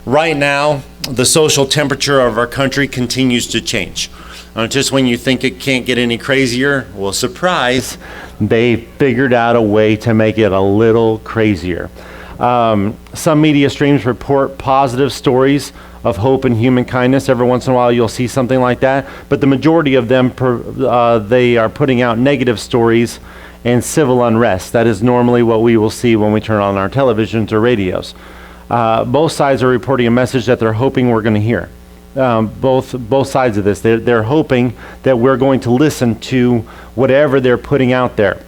Right now, the social temperature of our country continues to change. Just when you think it can't get any crazier, well, surprise, they figured out a way to make it a little crazier. Some media streams report positive stories of hope and human kindness. Every once in a while you'll see something like that, but the majority of them, they are putting out negative stories and civil unrest. That is normally what we will see when we turn on our televisions or radios. Both sides are reporting a message that they're hoping we're going to hear. Both sides of this, they're hoping that we're going to listen to whatever they're putting out there.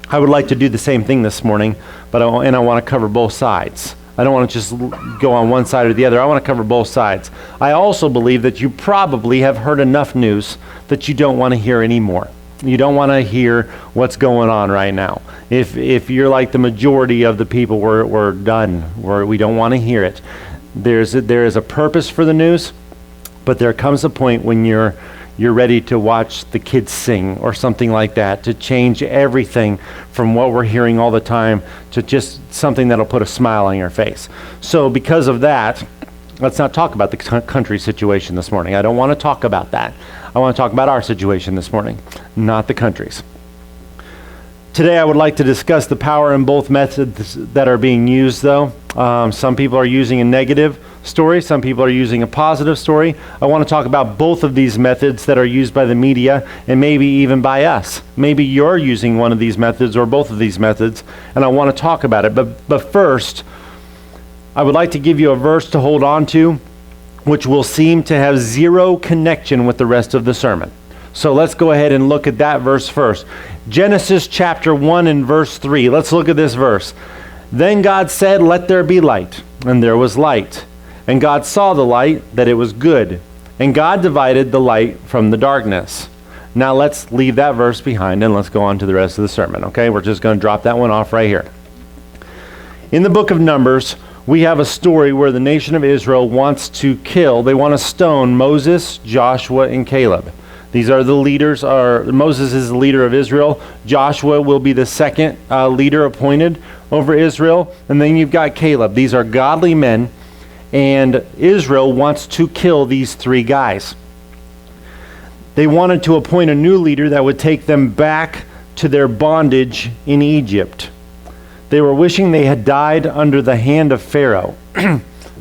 I would like to do the same thing this morning, but I want to cover both sides. I don't want to just go on one side or the other. I want to cover both sides. I also believe that you probably have heard enough news that you don't want to hear anymore. You don't want to hear what's going on right now. If you're like the majority of the people, we're done. We don't want to hear it. There is a purpose for the news, but there comes a point when you're ready to watch the kids sing or something like that, to change everything from what we're hearing all the time to just something that'll put a smile on your face. So because of that, let's not talk about the country situation this morning. I don't want to talk about that. I want to talk about our situation this morning, not the country's. Today I would like to discuss the power in both methods that are being used, though. Some people are using a negative story. Some people are using a positive story. I want to talk about both of these methods that are used by the media and maybe even by us. Maybe you're using one of these methods or both of these methods, and I want to talk about it. But first, I would like to give you a verse to hold on to, which will seem to have zero connection with the rest of the sermon. So let's go ahead and look at that verse first. Genesis chapter 1 and verse 3. Let's look at this verse. Then God said, "Let there be light," and there was light. And God saw the light, that it was good. And God divided the light from the darkness. Now let's leave that verse behind and let's go on to the rest of the sermon, okay? We're just going to drop that one off right here. In the book of Numbers, we have a story where the nation of Israel wants to they want to stone Moses, Joshua, and Caleb. These are the leaders. Moses is the leader of Israel. Joshua will be the second leader appointed over Israel. And then you've got Caleb. These are godly men. And Israel wants to kill these three guys. They wanted to appoint a new leader that would take them back to their bondage in Egypt. They were wishing they had died under the hand of Pharaoh.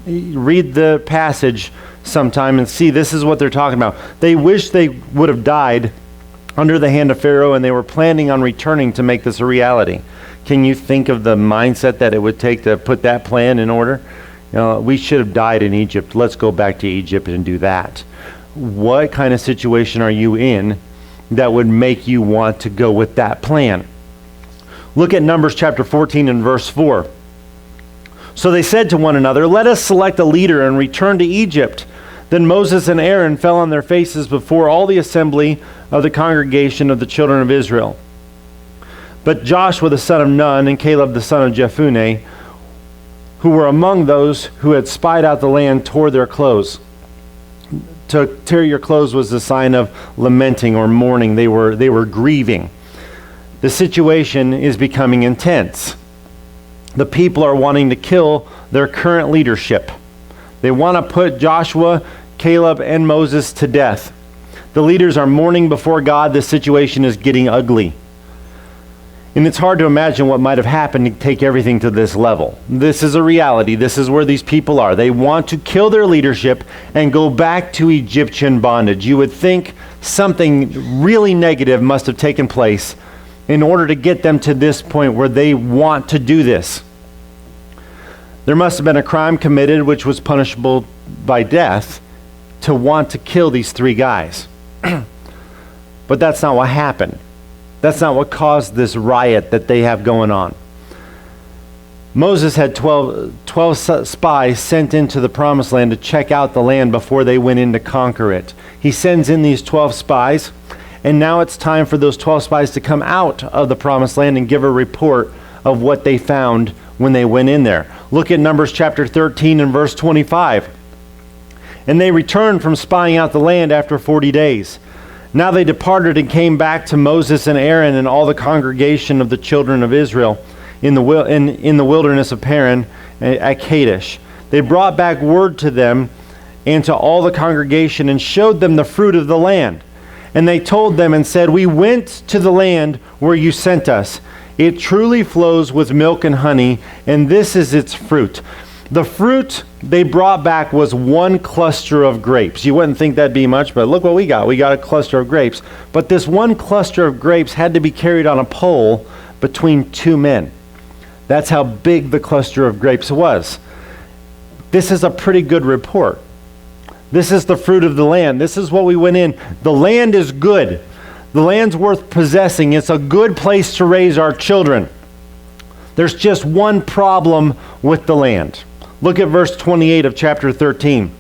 Read the passage sometime and see this is what they're talking about. They wish they would have died under the hand of Pharaoh, and they were planning on returning to make this a reality. Can you think of the mindset that it would take to put that plan in order? We should have died in Egypt. Let's go back to Egypt and do that. What kind of situation are you in that would make you want to go with that plan? Look at Numbers chapter 14 and verse 4. So they said to one another, "Let us select a leader and return to Egypt." Then Moses and Aaron fell on their faces before all the assembly of the congregation of the children of Israel. But Joshua the son of Nun and Caleb the son of Jephunneh, who were among those who had spied out the land, tore their clothes. To tear your clothes was a sign of lamenting or mourning. They were grieving. The situation is becoming intense. The people are wanting to kill their current leadership. They want to put Joshua, Caleb, and Moses to death. The leaders are mourning before God. The situation is getting ugly. And it's hard to imagine what might have happened to take everything to this level. This is a reality. This is where these people are. They want to kill their leadership and go back to Egyptian bondage. You would think something really negative must have taken place in order to get them to this point where they want to do this. There must have been a crime committed which was punishable by death to want to kill these three guys. But that's not what happened. That's not what caused this riot that they have going on. Moses had 12 spies sent into the promised land to check out the land before they went in to conquer it. He sends in these 12 spies, and now it's time for those 12 spies to come out of the promised land and give a report of what they found when they went in there. Look at Numbers chapter 13 and verse 25. And they returned from spying out the land after 40 days. Now they departed and came back to Moses and Aaron and all the congregation of the children of Israel in the wilderness of Paran at Kadesh. They brought back word to them and to all the congregation and showed them the fruit of the land. And they told them and said, "We went to the land where you sent us. It truly flows with milk and honey, and this is its fruit." The fruit they brought back was one cluster of grapes. You wouldn't think that'd be much, but look what we got. We got a cluster of grapes. But this one cluster of grapes had to be carried on a pole between two men. That's how big the cluster of grapes was. This is a pretty good report. This is the fruit of the land. This is what we went in. The land is good. The land's worth possessing. It's a good place to raise our children. There's just one problem with the land. Look at verse 28 of chapter 13.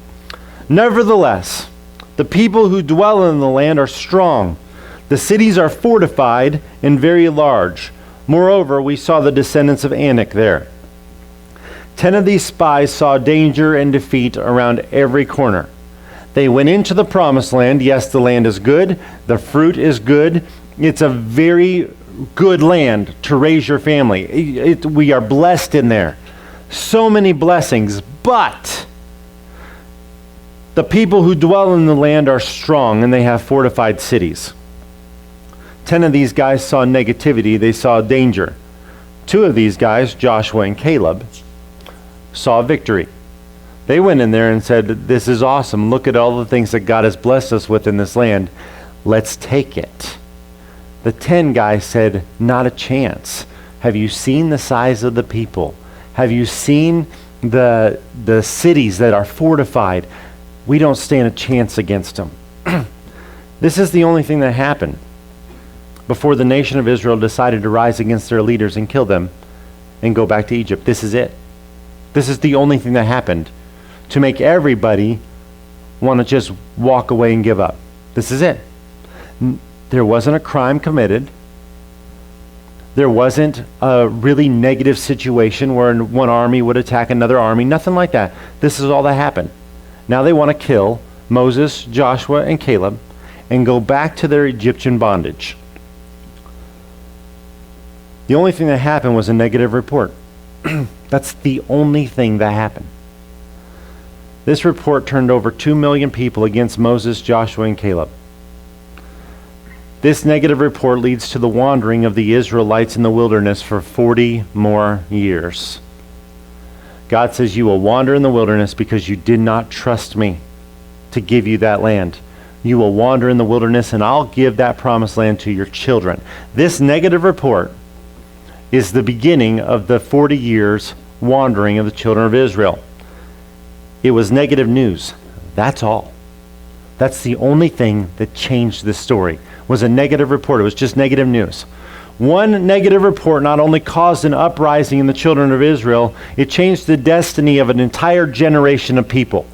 "Nevertheless, the people who dwell in the land are strong. The cities are fortified and very large. Moreover, we saw the descendants of Anak there. 10 of these spies saw danger and defeat around every corner. They went into the promised land. Yes, the land is good. The fruit is good. It's a very good land to raise your family. We are blessed in there. So many blessings. But the people who dwell in the land are strong, and they have fortified cities." 10 of these guys saw negativity. They saw danger. 2 of these guys, Joshua and Caleb, saw victory. They went in there and said, "This is awesome. Look at all the things that God has blessed us with in this land. Let's take it." The 10 guys said, "Not a chance. Have you seen the size of the people? Have you seen the cities that are fortified? We don't stand a chance against them." This is the only thing that happened before the nation of Israel decided to rise against their leaders and kill them and go back to Egypt. This is it. This is the only thing that happened to make everybody want to just walk away and give up. This is it. There wasn't a crime committed. There wasn't a really negative situation where one army would attack another army. Nothing like that. This is all that happened. Now they want to kill Moses, Joshua, and Caleb and go back to their Egyptian bondage. The only thing that happened was a negative report. That's the only thing that happened. This report turned over 2 million people against Moses, Joshua, and Caleb. This negative report leads to the wandering of the Israelites in the wilderness for 40 more years. God says, "You will wander in the wilderness because you did not trust me to give you that land. You will wander in the wilderness, and I'll give that promised land to your children." This negative report is the beginning of the 40 years wandering of the children of Israel. It was negative news. That's all. That's the only thing that changed this story, was a negative report. It was just negative news. One negative report not only caused an uprising in the children of Israel, it changed the destiny of an entire generation of people.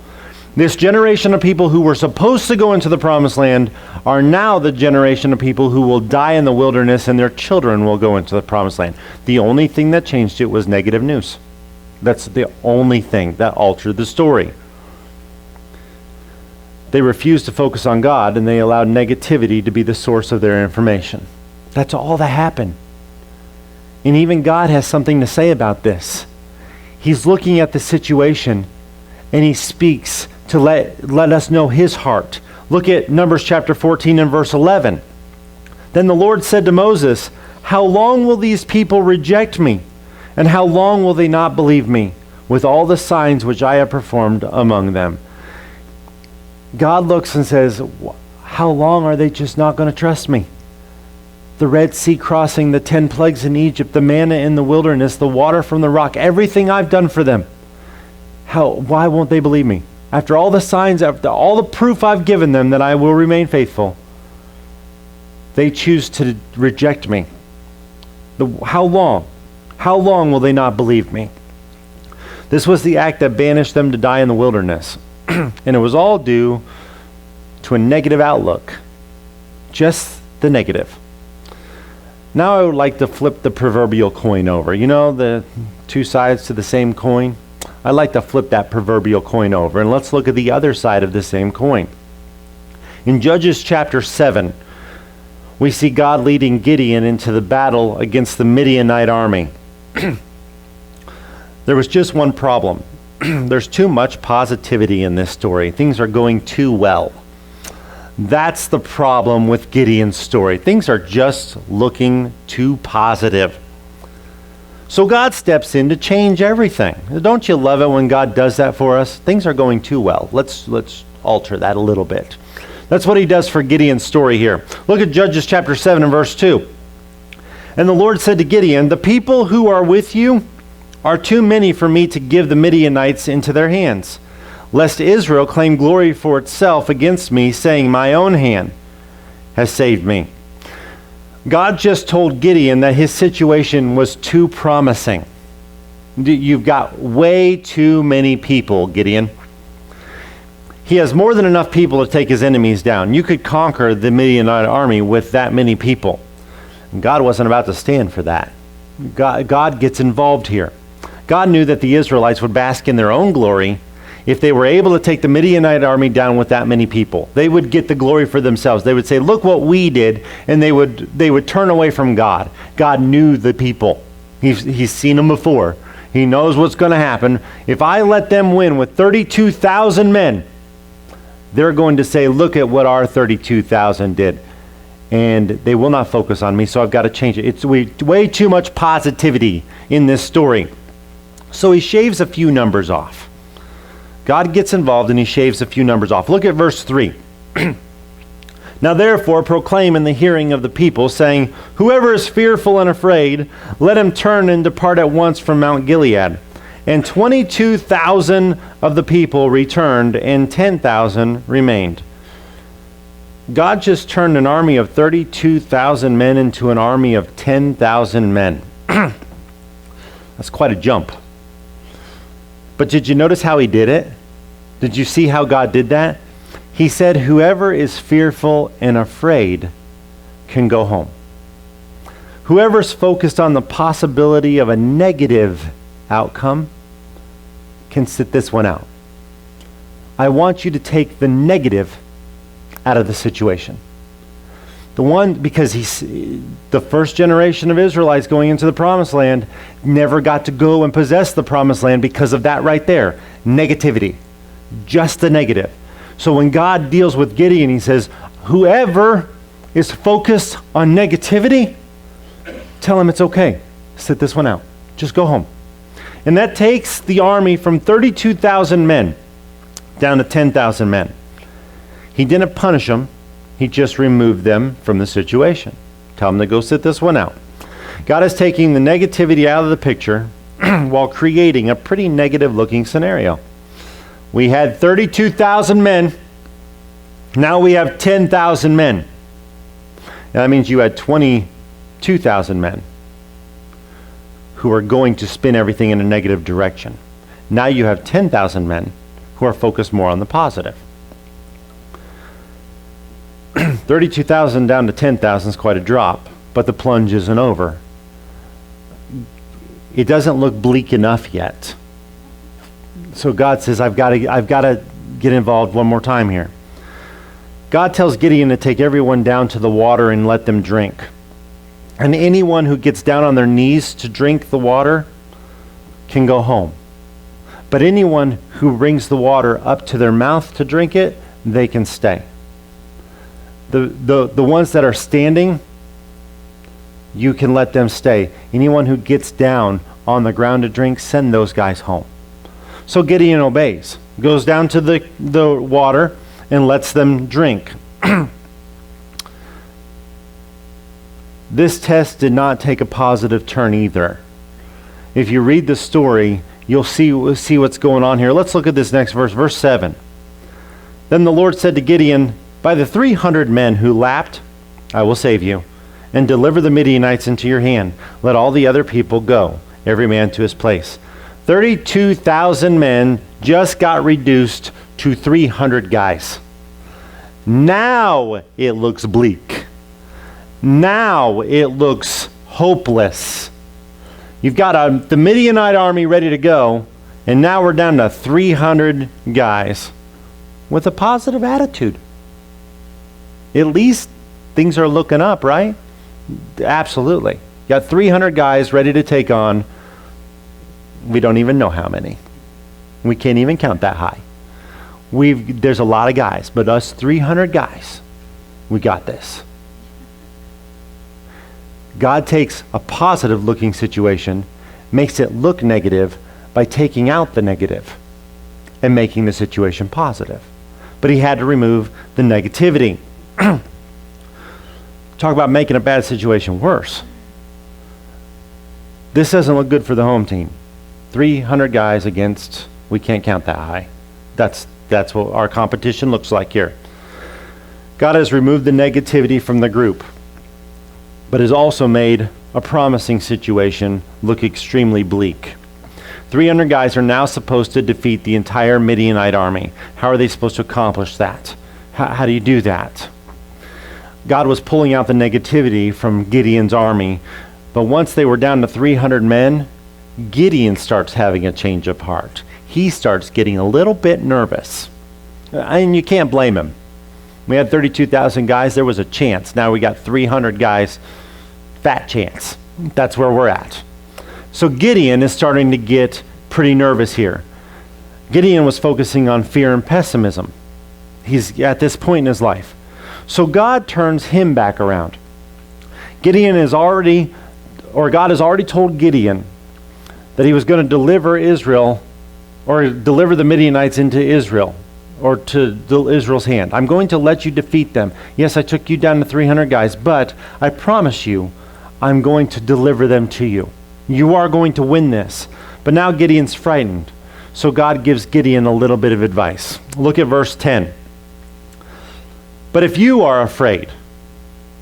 This generation of people who were supposed to go into the promised land are now the generation of people who will die in the wilderness, and their children will go into the promised land. The only thing that changed it was negative news. That's the only thing that altered the story. They refused to focus on God, and they allowed negativity to be the source of their information. That's all that happened. And even God has something to say about this. He's looking at the situation, and he speaks to let us know his heart. Look at Numbers chapter 14 and verse 11. "Then the Lord said to Moses, 'How long will these people reject me? And how long will they not believe me with all the signs which I have performed among them?'" God looks and says, "How long are they just not going to trust me? The Red Sea crossing, the 10 plagues in Egypt, the manna in the wilderness, the water from the rock, everything I've done for them. Why won't they believe me? After all the signs, after all the proof I've given them that I will remain faithful, they choose to reject me. How long? How long will they not believe me?" This was the act that banished them to die in the wilderness. And it was all due to a negative outlook. Just the negative. Now I would like to flip the proverbial coin over. You know, the two sides to the same coin? I'd like to flip that proverbial coin over, and let's look at the other side of the same coin. In Judges chapter 7, we see God leading Gideon into the battle against the Midianite army. There was just one problem. there's too much positivity in this story. Things are going too well. That's the problem with Gideon's story. Things are just looking too positive. So God steps in to change everything. Don't you love it when God does that for us? Things are going too well. Let's alter that a little bit. That's what he does for Gideon's story here. Look at Judges chapter 7 and verse 2. And the Lord said to Gideon, "The people who are with you are too many for me to give the Midianites into their hands, lest Israel claim glory for itself against me, saying, 'My own hand has saved me.'" God just told Gideon that his situation was too promising. You've got way too many people, Gideon. He has more than enough people to take his enemies down. You could conquer the Midianite army with that many people. God wasn't about to stand for that. God gets involved here. God knew that the Israelites would bask in their own glory if they were able to take the Midianite army down with that many people. They would get the glory for themselves. They would say, "Look what we did," and they would turn away from God. God knew the people. He's seen them before. He knows what's going to happen. If I let them win with 32,000 men, they're going to say, "Look at what our 32,000 did." And they will not focus on me, so I've got to change it. It's way too much positivity in this story. So he shaves a few numbers off. God gets involved and he shaves a few numbers off. Look at verse 3. "Now therefore proclaim in the hearing of the people, saying, 'Whoever is fearful and afraid, let him turn and depart at once from Mount Gilead.' And 22,000 of the people returned, and 10,000 remained." God just turned an army of 32,000 men into an army of 10,000 men. That's quite a jump. But did you notice how he did it? Did you see how God did that? He said, "Whoever is fearful and afraid can go home." Whoever's focused on the possibility of a negative outcome can sit this one out. I want you to take the negative out of the situation. Because the first generation of Israelites going into the promised land never got to go and possess the promised land because of that right there. Negativity. Just the negative. So when God deals with Gideon, he says, whoever is focused on negativity, tell him it's okay. Sit this one out. Just go home. And that takes the army from 32,000 men down to 10,000 men. He didn't punish them. He just removed them from the situation. Tell them to go sit this one out. God is taking the negativity out of the picture while creating a pretty negative looking scenario. We had 32,000 men. Now we have 10,000 men. That means you had 22,000 men who are going to spin everything in a negative direction. Now you have 10,000 men who are focused more on the positive. 32,000 down to 10,000 is quite a drop, but the plunge isn't over. It doesn't look bleak enough yet. So God says, I've got to get involved one more time here. God tells Gideon to take everyone down to the water and let them drink. And anyone who gets down on their knees to drink the water can go home. But anyone who brings the water up to their mouth to drink it, they can stay. The ones that are standing, you can let them stay. Anyone who gets down on the ground to drink, send those guys home. So Gideon obeys, goes down to the water and lets them drink. This test did not take a positive turn either. If you read the story, you'll see what's going on here. Let's look at this next verse, verse 7. Then the Lord said to Gideon, "By the 300 men who lapped, I will save you, and deliver the Midianites into your hand. Let all the other people go, every man to his place." 32,000 men just got reduced to 300 guys. Now it looks bleak. Now it looks hopeless. You've got the Midianite army ready to go, and now we're down to 300 guys with a positive attitude. At least things are looking up, right? Absolutely. You got 300 guys ready to take on, we don't even know how many. We can't even count that high. There's a lot of guys, but us 300 guys, we got this. God takes a positive looking situation, makes it look negative by taking out the negative and making the situation positive. But he had to remove the negativity. Talk about making a bad situation worse. This doesn't look good for the home team. 300 guys against, we can't count that high. That's what our competition looks like here. God has removed the negativity from the group, but has also made a promising situation look extremely bleak. 300 guys are now supposed to defeat the entire Midianite army. How are they supposed to accomplish that? How do you do that? God was pulling out the negativity from Gideon's army, but once they were down to 300 men, Gideon starts having a change of heart. He starts getting a little bit nervous. And you can't blame him. We had 32,000 guys. There was a chance. Now we got 300 guys. Fat chance. That's where we're at. So Gideon is starting to get pretty nervous here. Gideon was focusing on fear and pessimism. He's at this point in his life. So God turns him back around. God has already told Gideon that he was going to deliver Israel, or deliver the Midianites into Israel, or to Israel's hand. I'm going to let you defeat them. Yes, I took you down to 300 guys, but I promise you, I'm going to deliver them to you. You are going to win this. But now Gideon's frightened. So God gives Gideon a little bit of advice. Look at verse 10. But if you are afraid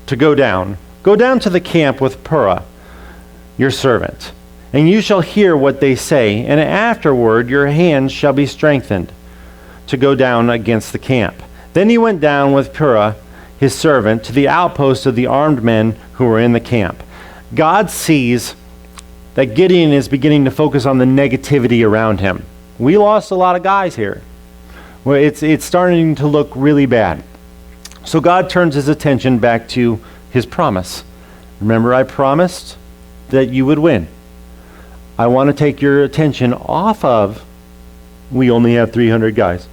to go down to the camp with Purah, your servant, and you shall hear what they say, and afterward your hands shall be strengthened to go down against the camp. Then he went down with Purah, his servant, to the outpost of the armed men who were in the camp. God sees that Gideon is beginning to focus on the negativity around him. We lost a lot of guys here. Well, it's starting to look really bad. So God turns his attention back to his promise. Remember, I promised that you would win. I want to take your attention off of, we only have 300 guys,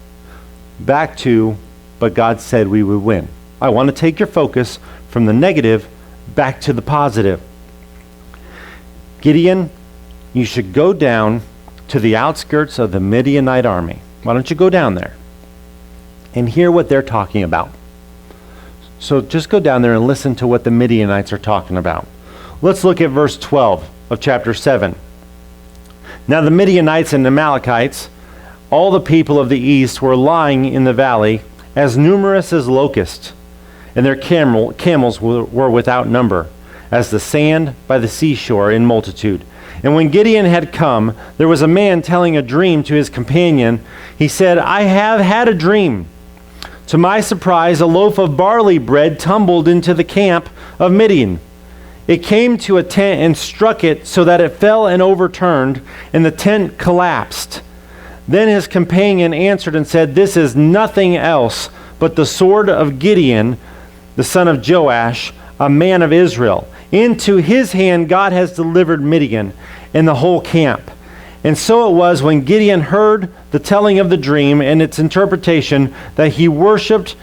back to, but God said we would win. I want to take your focus from the negative back to the positive. Gideon, you should go down to the outskirts of the Midianite army. Why don't you go down there and hear what they're talking about? So just go down there and listen to what the Midianites are talking about. Let's look at verse 12 of chapter 7. Now the Midianites and Amalekites, all the people of the east, were lying in the valley, as numerous as locusts, and their camels were without number, as the sand by the seashore in multitude. And when Gideon had come, there was a man telling a dream to his companion. He said, I have had a dream. To my surprise, a loaf of barley bread tumbled into the camp of Midian. It came to a tent and struck it so that it fell and overturned, and the tent collapsed. Then his companion answered and said, This is nothing else but the sword of Gideon, the son of Joash, a man of Israel. Into his hand God has delivered Midian and the whole camp. And so it was when Gideon heard the telling of the dream and its interpretation that he worshipped,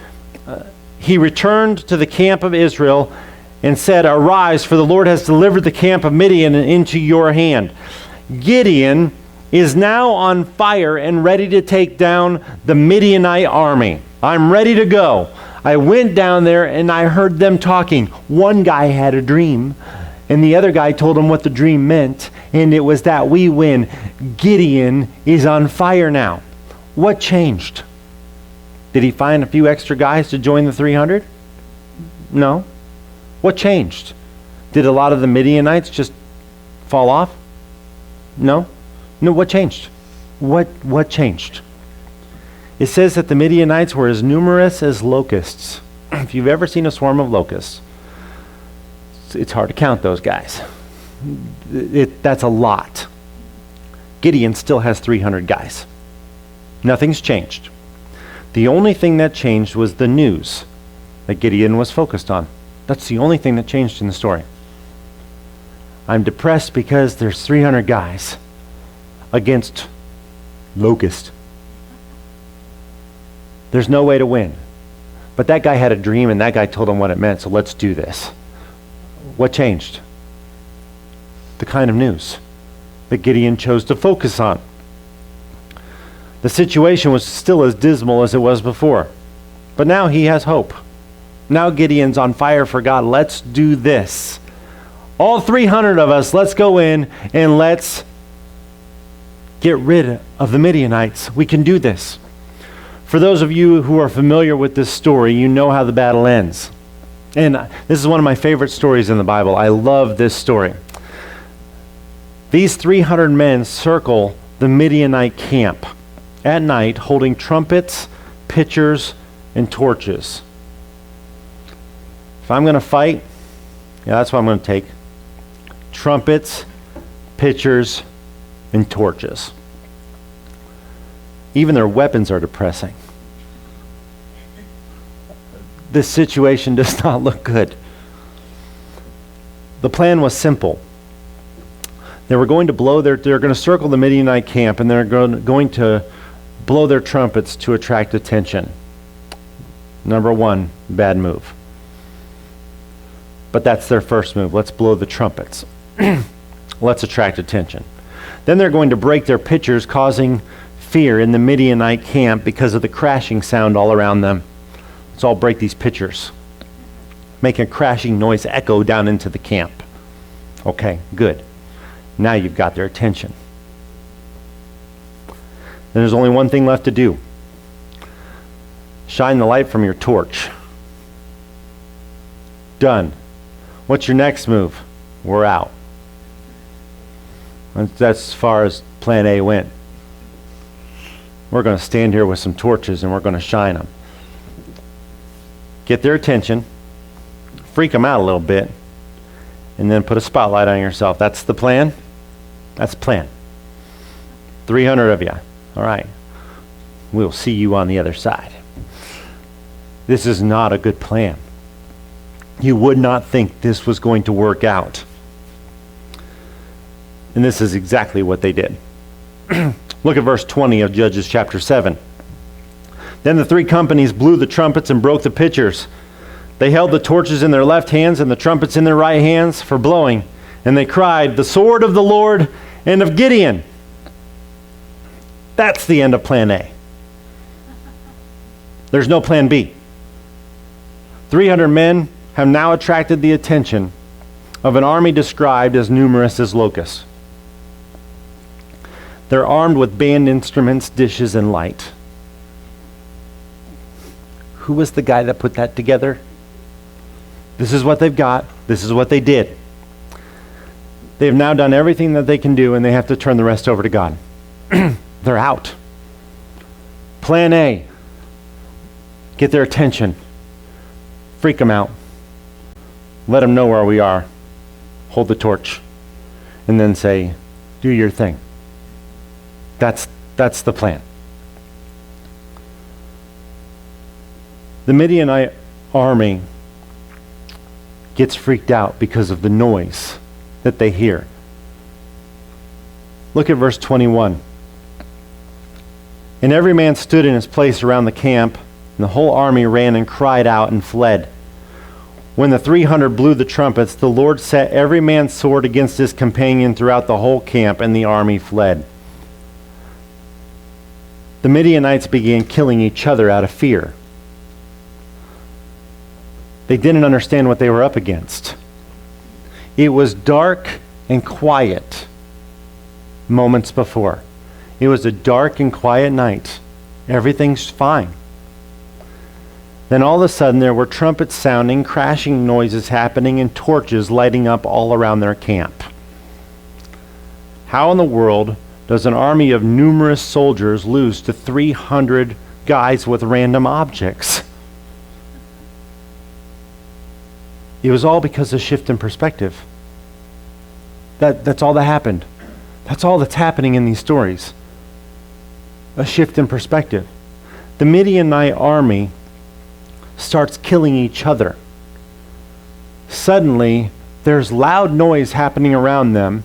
he returned to the camp of Israel and said, Arise, for the Lord has delivered the camp of Midian into your hand. Gideon is now on fire and ready to take down the Midianite army. I'm ready to go. I went down there and I heard them talking. One guy had a dream, and the other guy told him what the dream meant, and it was that we win. Gideon is on fire now. What changed? Did he find a few extra guys to join the 300? No. What changed? Did a lot of the Midianites just fall off? No. No, what changed? What changed? It says that the Midianites were as numerous as locusts. If you've ever seen a swarm of locusts, it's hard to count those guys. That's a lot. Gideon still has 300 guys. Nothing's changed. The only thing that changed was the news that Gideon was focused on. That's the only thing that changed in the story. I'm depressed because there's 300 guys against locust. There's no way to win. But that guy had a dream, and that guy told him what it meant, so let's do this. What changed? The kind of news that Gideon chose to focus on. The situation was still as dismal as it was before, but now he has hope. Now Gideon's on fire for God. Let's do this. All 300 of us, let's go in and let's get rid of the Midianites. We can do this. For those of you who are familiar with this story, you know how the battle ends. And this is one of my favorite stories in the Bible. I love this story. These 300 men circle the Midianite camp at night holding trumpets, pitchers, and torches. If I'm going to fight, that's what I'm going to take. Trumpets, pitchers, and torches. Even their weapons are depressing. This situation does not look good. The plan was simple. They're going to circle the Midianite camp, and they're going to blow their trumpets to attract attention. Number one, bad move. But that's their first move. Let's blow the trumpets. Let's attract attention. Then they're going to break their pitchers, causing fear in the Midianite camp because of the crashing sound all around them. Let's all break these pitchers. Make a crashing noise echo down into the camp. Okay, good. Now you've got their attention. Then there's only one thing left to do. Shine the light from your torch. Done. What's your next move? We're out. That's as far as plan A went. We're going to stand here with some torches and we're going to shine them. Get their attention, freak them out a little bit, and then put a spotlight on yourself. That's the plan? That's the plan. 300 of you. All right. We'll see you on the other side. This is not a good plan. You would not think this was going to work out. And this is exactly what they did. Look at verse 20 of Judges chapter 7. Then the three companies blew the trumpets and broke the pitchers. They held the torches in their left hands and the trumpets in their right hands for blowing. And they cried, "The sword of the Lord and of Gideon." That's the end of plan A. There's no plan B. 300 men have now attracted the attention of an army described as numerous as locusts. They're armed with band instruments, dishes, and light. Who was the guy that put that together? This is what they've got. This is what they did. They've now done everything that they can do, and they have to turn the rest over to God. They're out. Plan A. Get their attention. Freak them out. Let them know where we are. Hold the torch. And then say, do your thing. That's the plan. The Midianite army gets freaked out because of the noise that they hear. Look at verse 21. And every man stood in his place around the camp, and the whole army ran and cried out and fled. When the 300 blew the trumpets, the Lord set every man's sword against his companion throughout the whole camp, and the army fled. The Midianites began killing each other out of fear. They didn't understand what they were up against. It was dark and quiet moments before. It was a dark and quiet night. Everything's fine. Then all of a sudden there were trumpets sounding, crashing noises happening, and torches lighting up all around their camp. How in the world does an army of numerous soldiers lose to 300 guys with random objects? It was all because of shift in perspective. That's all that happened. That's all that's happening in these stories. A shift in perspective. The Midianite army starts killing each other. Suddenly, there's loud noise happening around them.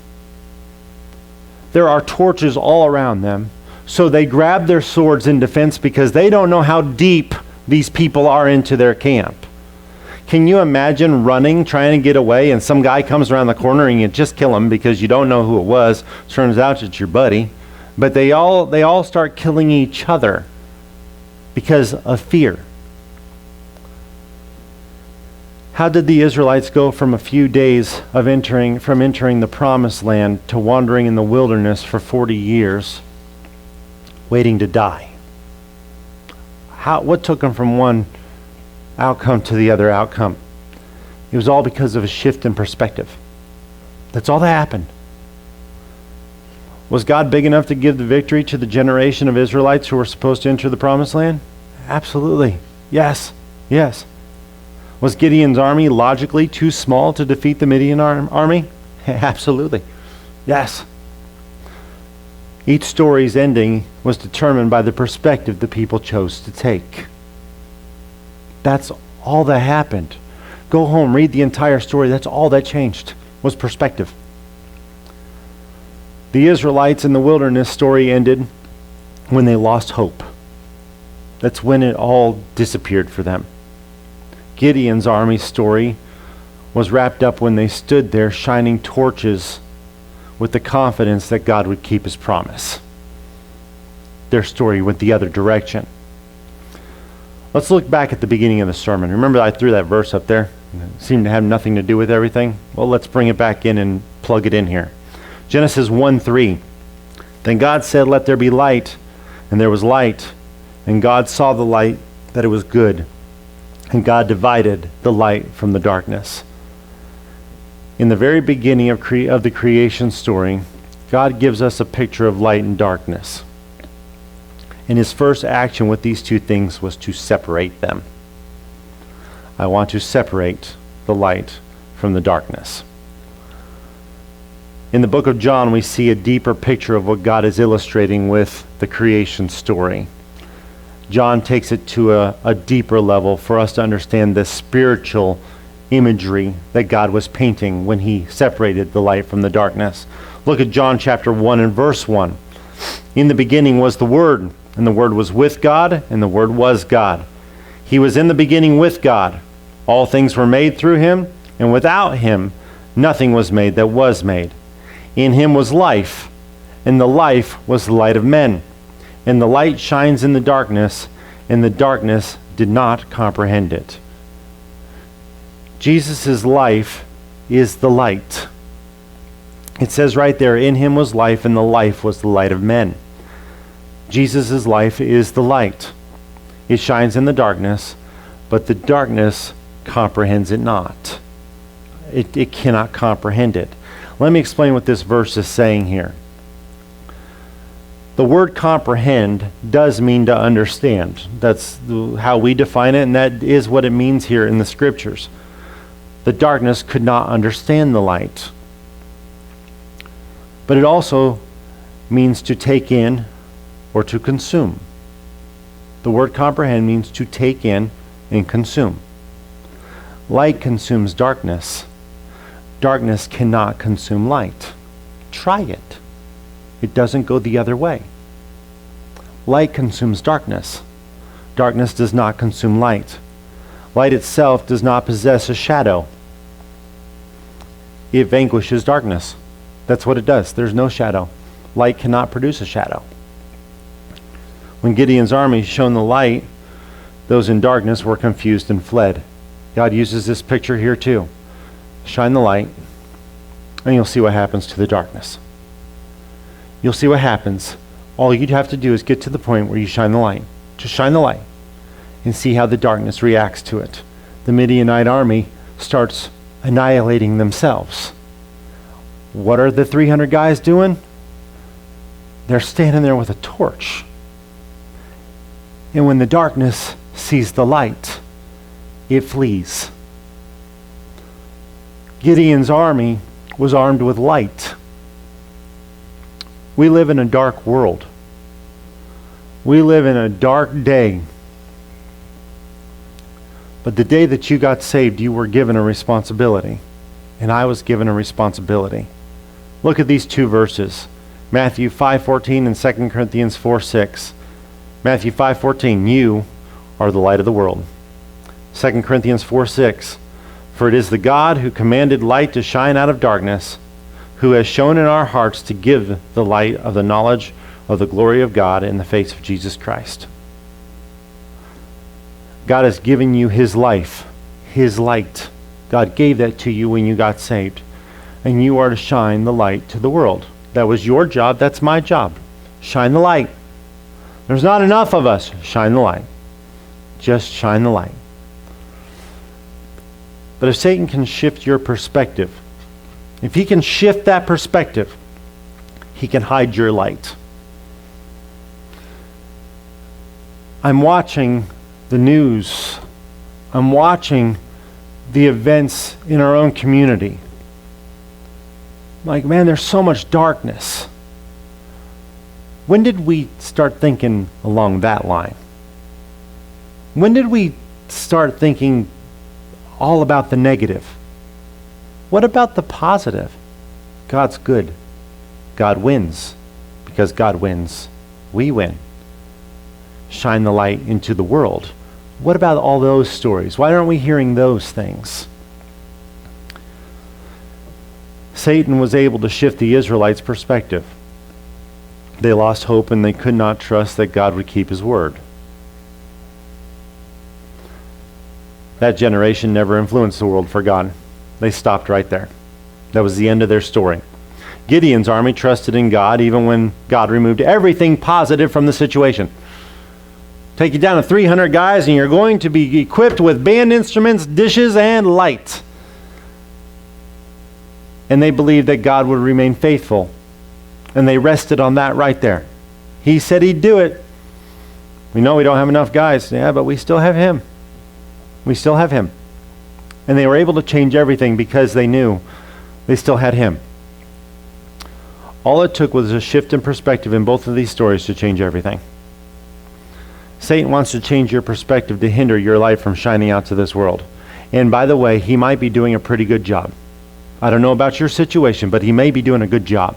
There are torches all around them. So they grab their swords in defense because they don't know how deep these people are into their camp. Can you imagine running, trying to get away, and some guy comes around the corner and you just kill him because you don't know who it was. Turns out it's your buddy. But they all start killing each other because of fear. How did the Israelites go from a few days of entering the promised land to wandering in the wilderness for 40 years, waiting to die? What took them from one outcome to the other outcome? It was all because of a shift in perspective. That's all that happened. Was God big enough to give the victory to the generation of Israelites who were supposed to enter the promised land? Absolutely. Yes. Yes. Was Gideon's army logically too small to defeat the Midian army? Absolutely. Yes. Each story's ending was determined by the perspective the people chose to take. That's all that happened. Go home, read the entire story. That's all that changed, was perspective. The Israelites in the wilderness story ended when they lost hope. That's when it all disappeared for them. Gideon's army story was wrapped up when they stood there shining torches with the confidence that God would keep his promise. Their story went the other direction. Let's look back at the beginning of the sermon. Remember I threw that verse up there? It seemed to have nothing to do with everything. Well, let's bring it back in and plug it in here. Genesis 1:3. Then God said, "Let there be light," and there was light. And God saw the light, that it was good. And God divided the light from the darkness. In the very beginning of the creation story, God gives us a picture of light and darkness. And his first action with these two things was to separate them. I want to separate the light from the darkness. In the book of John, we see a deeper picture of what God is illustrating with the creation story. John takes it to a deeper level for us to understand the spiritual imagery that God was painting when he separated the light from the darkness. Look at John chapter 1 and verse 1. In the beginning was the Word, and the Word was with God, and the Word was God. He was in the beginning with God. All things were made through him, and without him nothing was made that was made. In him was life, and the life was the light of men. And the light shines in the darkness, and the darkness did not comprehend it. Jesus' life is the light. It says right there, in him was life, and the life was the light of men. Jesus' life is the light. It shines in the darkness, but the darkness comprehends it not. It cannot comprehend it. Let me explain what this verse is saying here. The word comprehend does mean to understand. That's how we define it, and that is what it means here in the scriptures. The darkness could not understand the light. But it also means to take in or to consume. The word comprehend means to take in and consume. Light consumes darkness. Darkness cannot consume light. Try it. It doesn't go the other way. Light consumes darkness. Darkness does not consume light. Light itself does not possess a shadow. It vanquishes darkness. That's what it does. There's no shadow. Light cannot produce a shadow. When Gideon's army shone the light, those in darkness were confused and fled. God uses this picture here too. Shine the light, and you'll see what happens to the darkness. You'll see what happens. All you'd have to do is get to the point where you shine the light. Just shine the light and see how the darkness reacts to it. The Midianite army starts annihilating themselves. What are the 300 guys doing? They're standing there with a torch. And when the darkness sees the light, it flees. Gideon's army was armed with light. We live in a dark world. We live in a dark day. But the day that you got saved, you were given a responsibility. And I was given a responsibility. Look at these two verses. Matthew 5:14 and 2 Corinthians 4:6. Matthew 5:14, you are the light of the world. 2 Corinthians 4:6, for it is the God who commanded light to shine out of darkness, who has shown in our hearts to give the light of the knowledge of the glory of God in the face of Jesus Christ. God has given you his life, his light. God gave that to you when you got saved. And you are to shine the light to the world. That was your job. That's my job. Shine the light. There's not enough of us. Shine the light. Just shine the light. But if Satan can shift your perspective, if he can shift that perspective, he can hide your light. I'm watching the news. I'm watching the events in our own community. Like, man, there's so much darkness. When did we start thinking along that line? When did we start thinking all about the negative? What about the positive? God's good. God wins. Because God wins, we win. Shine the light into the world. What about all those stories? Why aren't we hearing those things? Satan was able to shift the Israelites' perspective. They lost hope and they could not trust that God would keep his word. That generation never influenced the world for God. They stopped right there. That was the end of their story. Gideon's army trusted in God even when God removed everything positive from the situation. Take you down to 300 guys and you're going to be equipped with band instruments, dishes, and light. And they believed that God would remain faithful. And they rested on that right there. He said he'd do it. We know we don't have enough guys. Yeah, but we still have him. We still have him. And they were able to change everything because they knew they still had him. All it took was a shift in perspective in both of these stories to change everything. Satan wants to change your perspective to hinder your light from shining out to this world. And by the way, he might be doing a pretty good job. I don't know about your situation, but he may be doing a good job.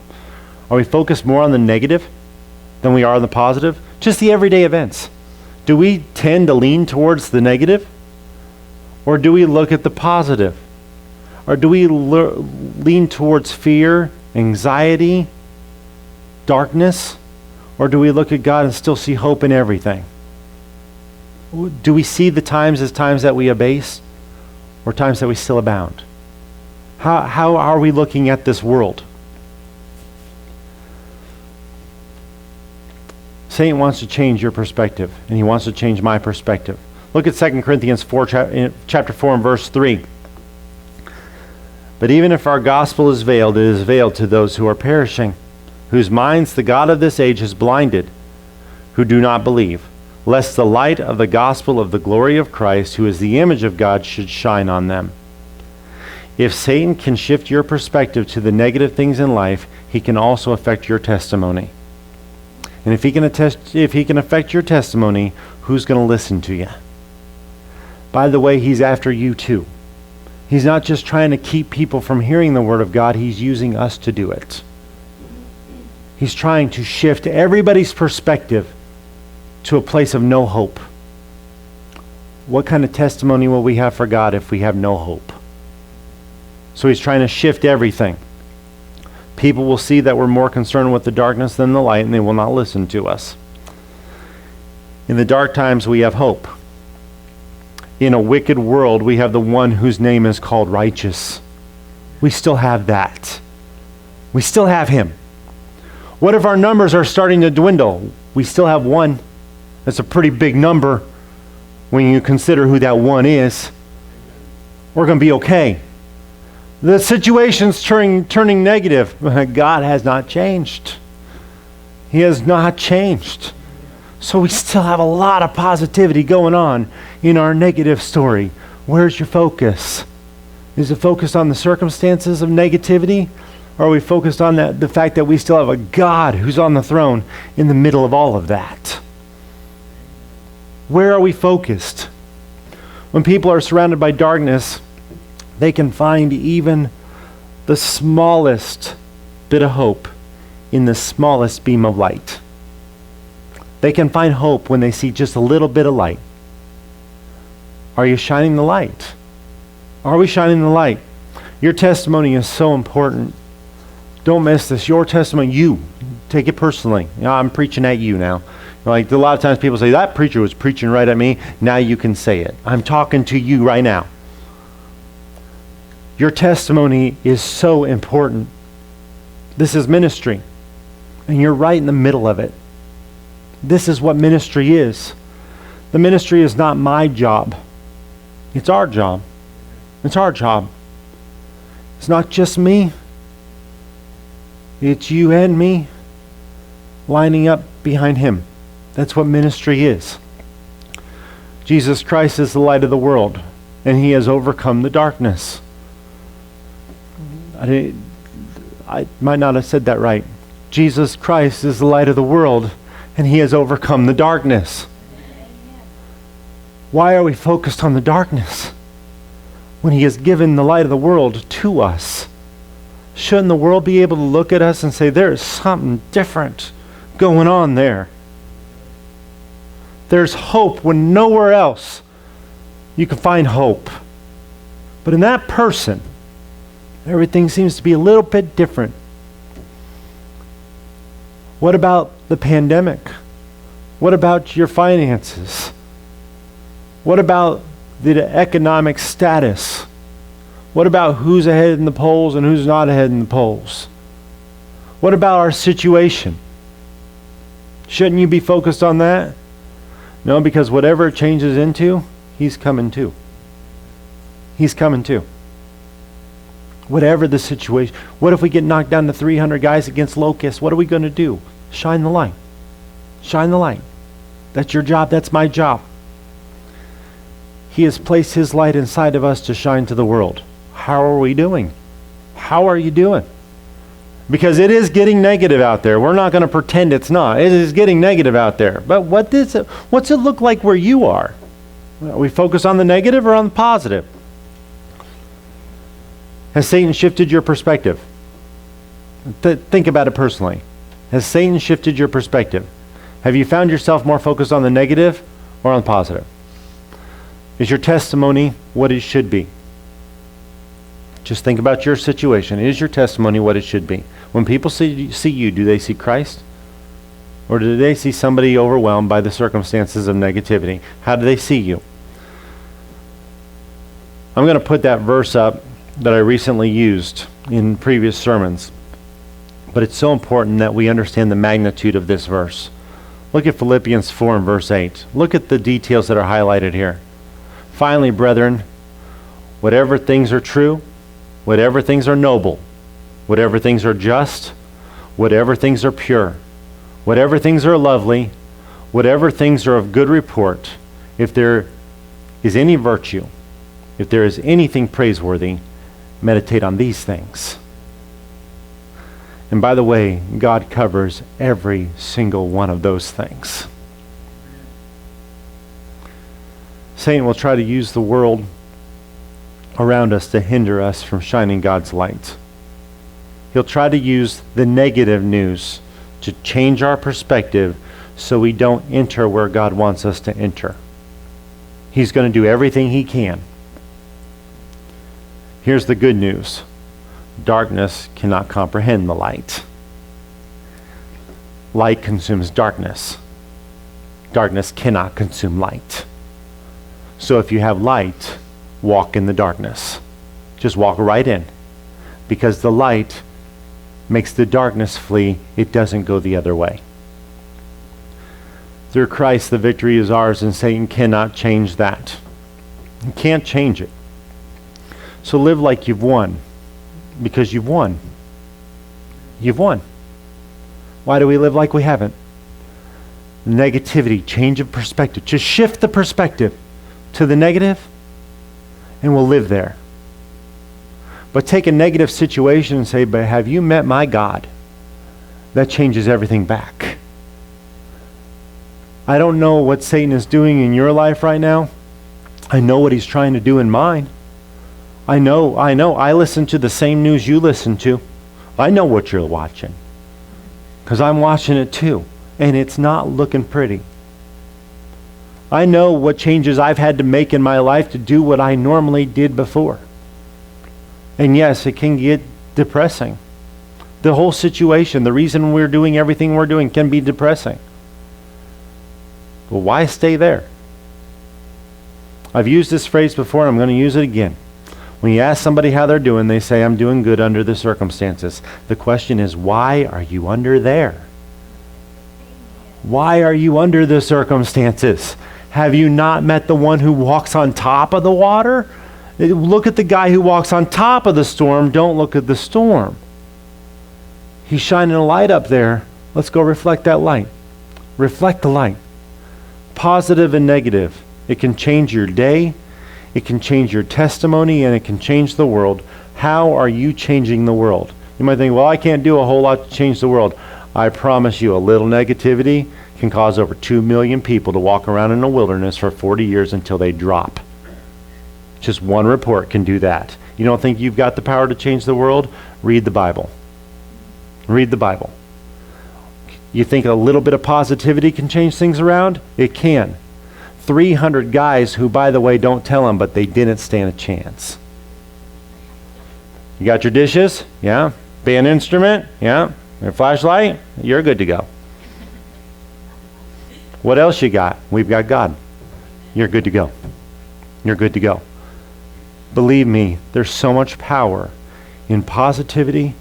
Are we focused more on the negative than we are on the positive? Just the everyday events. Do we tend to lean towards the negative? Or do we look at the positive? Or do we lean towards fear, anxiety, darkness? Or do we look at God and still see hope in everything? Do we see the times as times that we abase or times that we still abound? How are we looking at this world? Satan wants to change your perspective, and he wants to change my perspective. Look at 2 Corinthians 4, chapter 4 and verse 3. But even if our gospel is veiled, it is veiled to those who are perishing, whose minds the God of this age has blinded, who do not believe, lest the light of the gospel of the glory of Christ, who is the image of God, should shine on them. If Satan can shift your perspective to the negative things in life, he can also affect your testimony. And if he can affect your testimony, who's going to listen to you? By the way, he's after you too. He's not just trying to keep people from hearing the word of God, he's using us to do it. He's trying to shift everybody's perspective to a place of no hope. What kind of testimony will we have for God if we have no hope? So he's trying to shift everything. People will see that we're more concerned with the darkness than the light, and they will not listen to us. In the dark times, we have hope. In a wicked world, we have the one whose name is called righteous. We still have that. We still have him. What if our numbers are starting to dwindle? We still have one. That's a pretty big number when you consider who that one is. We're going to be okay. The situation's turning negative. God has not changed. He has not changed. So we still have a lot of positivity going on in our negative story. Where's your focus? Is it focused on the circumstances of negativity? Or are we focused on the fact that we still have a God who's on the throne in the middle of all of that? Where are we focused? When people are surrounded by darkness, they can find even the smallest bit of hope in the smallest beam of light. They can find hope when they see just a little bit of light. Are you shining the light? Are we shining the light? Your testimony is so important. Don't miss this. Your testimony, you take it personally. I'm preaching at you now. Like a lot of times people say, that preacher was preaching right at me. Now you can say it. I'm talking to you right now. Your testimony is so important. This is ministry. And you're right in the middle of it. This is what ministry is. The ministry is not my job. It's our job. It's our job. It's not just me. It's you and me lining up behind him. That's what ministry is. Jesus Christ is the light of the world, and he has overcome the darkness. I might not have said that right. Jesus Christ is the light of the world, and he has overcome the darkness. Why are we focused on the darkness when he has given the light of the world to us? Shouldn't the world be able to look at us and say, there's something different going on there? There's hope when nowhere else you can find hope. But in that person, everything seems to be a little bit different. What about the pandemic? What about your finances? What about the economic status? What about who's ahead in the polls and who's not ahead in the polls? What about our situation? Shouldn't you be focused on that? No, because whatever it changes into, he's coming too. He's coming too. Whatever the situation. What if we get knocked down to 300 guys against locusts? What are we going to do? Shine the light. Shine the light. That's your job. That's my job. He has placed his light inside of us to shine to the world. How are we doing? How are you doing? Because it is getting negative out there. We're not going to pretend it's not. It is getting negative out there. But what's it look like where you are? Are we focused on the negative or on the positive? Has Satan shifted your perspective? Think about it personally. Has Satan shifted your perspective? Have you found yourself more focused on the negative or on the positive? Is your testimony what it should be? Just think about your situation. Is your testimony what it should be? When people see you, do they see Christ? Or do they see somebody overwhelmed by the circumstances of negativity? How do they see you? I'm going to put that verse up that I recently used in previous sermons. But it's so important that we understand the magnitude of this verse. Look at Philippians 4 and verse 8. Look at the details that are highlighted here. Finally, brethren, whatever things are true, whatever things are noble, whatever things are just, whatever things are pure, whatever things are lovely, whatever things are of good report, if there is any virtue, if there is anything praiseworthy, meditate on these things. And by the way, God covers every single one of those things. Satan will try to use the world around us to hinder us from shining God's light. He'll try to use the negative news to change our perspective so we don't enter where God wants us to enter. He's going to do everything he can. Here's the good news. Darkness cannot comprehend the light. Light consumes darkness. Darkness cannot consume light. So if you have light, walk in the darkness. Just walk right in. Because the light makes the darkness flee. It doesn't go the other way. Through Christ, the victory is ours, and Satan cannot change that. He can't change it. So live like you've won. Because you've won. You've won. Why do we live like we haven't? Negativity, change of perspective. Just shift the perspective to the negative, and we'll live there. But take a negative situation and say, but have you met my God? That changes everything back. I don't know what Satan is doing in your life right now. I know what he's trying to do in mine. I know. I listen to the same news you listen to. I know what you're watching. because I'm watching it too, and it's not looking pretty. I know what changes I've had to make in my life to do what I normally did before. And yes, it can get depressing. The whole situation, the reason we're doing everything we're doing can be depressing. Well, why stay there? I've used this phrase before, and I'm going to use it again. When you ask somebody how they're doing, they say, I'm doing good under the circumstances. The question is, why are you under there? Why are you under the circumstances? Have you not met the one who walks on top of the water? Look at the guy who walks on top of the storm. Don't look at the storm. He's shining a light up there. Let's go reflect that light. Reflect the light. Positive and negative. It can change your day. It can change your testimony, and it can change the world. How are you changing the world? You might think, well, I can't do a whole lot to change the world. I promise you, a little negativity can cause over 2 million people to walk around in the wilderness for 40 years until they drop. Just one report can do that. You don't think you've got the power to change the world? Read the Bible. Read the Bible. You think a little bit of positivity can change things around? It can. 300 guys who, by the way, don't tell them, but they didn't stand a chance. You got your dishes? Yeah. Band instrument? Yeah. Your flashlight? You're good to go. What else you got? We've got God. You're good to go. You're good to go. Believe me, there's so much power in positivity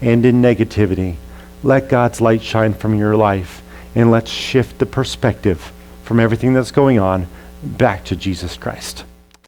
and in negativity. Let God's light shine from your life, and let's shift the perspective from everything that's going on back to Jesus Christ.